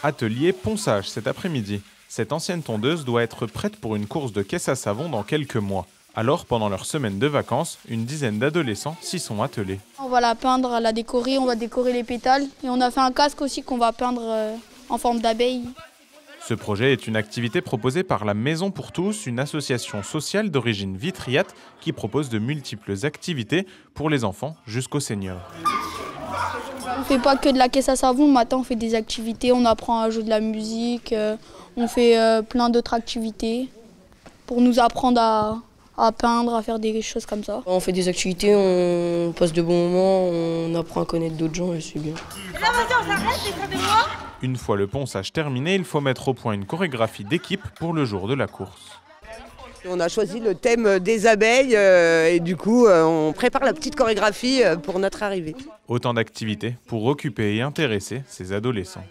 Atelier ponçage cet après-midi. Cette ancienne tondeuse doit être prête pour une course de caisse à savon dans quelques mois. Alors, pendant leur semaine de vacances, une dizaine d'adolescents s'y sont attelés. On va la peindre, la décorer, on va décorer les pétales. Et on a fait un casque aussi qu'on va peindre en forme d'abeille. Ce projet est une activité proposée par la Maison pour tous, une association sociale d'origine vitriate qui propose de multiples activités pour les enfants jusqu'aux seniors. On ne fait pas que de la caisse à savon, maintenant on fait des activités, on apprend à jouer de la musique, on fait plein d'autres activités pour nous apprendre à peindre, à faire des choses comme ça. On fait des activités, on passe de bons moments, on apprend à connaître d'autres gens et c'est bien. Là, vas-y, on s'arrête, c'est de moi. Une fois le ponçage terminé, il faut mettre au point une chorégraphie d'équipe pour le jour de la course. On a choisi le thème des abeilles et du coup on prépare la petite chorégraphie pour notre arrivée. Autant d'activités pour occuper et intéresser ces adolescents.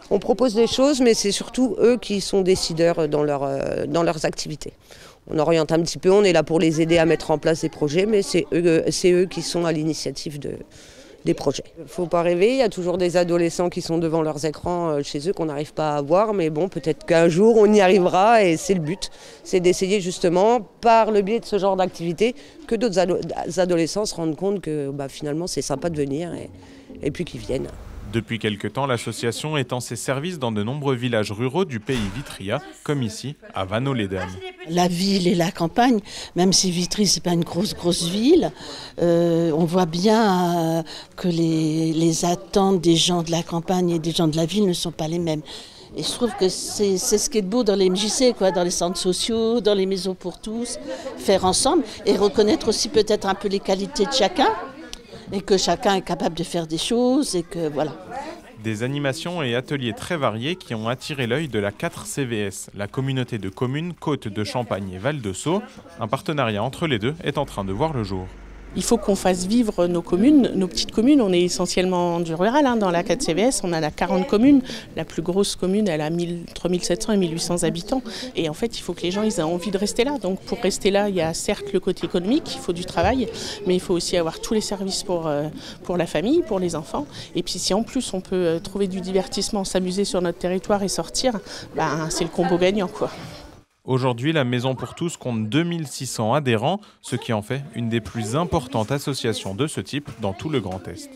On propose des choses mais c'est surtout eux qui sont décideurs dans leurs activités. On oriente un petit peu, on est là pour les aider à mettre en place des projets mais c'est eux qui sont à l'initiative des projets. Il ne faut pas rêver, il y a toujours des adolescents qui sont devant leurs écrans chez eux qu'on n'arrive pas à voir, mais bon, peut-être qu'un jour on y arrivera et c'est le but. C'est d'essayer justement, par le biais de ce genre d'activité, que d'autres adolescents se rendent compte que finalement c'est sympa de venir et puis qu'ils viennent. Depuis quelque temps, l'association étend ses services dans de nombreux villages ruraux du pays Vitria, comme ici, à Vannes-les-Dames. La ville et la campagne, même si Vitry, ce n'est pas une grosse ville, on voit bien que les attentes des gens de la campagne et des gens de la ville ne sont pas les mêmes. Et je trouve que c'est ce qui est beau dans les MJC, dans les centres sociaux, dans les maisons pour tous, faire ensemble et reconnaître aussi peut-être un peu les qualités de chacun. Et que chacun est capable de faire des choses et que voilà. Des animations et ateliers très variés qui ont attiré l'œil de la 4CVS, la communauté de communes Côte de Champagne et Val de Sceaux. Un partenariat entre les deux est en train de voir le jour. Il faut qu'on fasse vivre nos communes, nos petites communes. On est essentiellement du rural dans la 4CVS. On en a 40 communes. La plus grosse commune, elle a entre 1700 et 1800 habitants. Et en fait, il faut que les gens aient envie de rester là. Donc pour rester là, il y a certes le côté économique, il faut du travail, mais il faut aussi avoir tous les services pour la famille, pour les enfants. Et puis si en plus on peut trouver du divertissement, s'amuser sur notre territoire et sortir, c'est le combo gagnant, quoi. Aujourd'hui, la Maison pour tous compte 2600 adhérents, ce qui en fait une des plus importantes associations de ce type dans tout le Grand Est.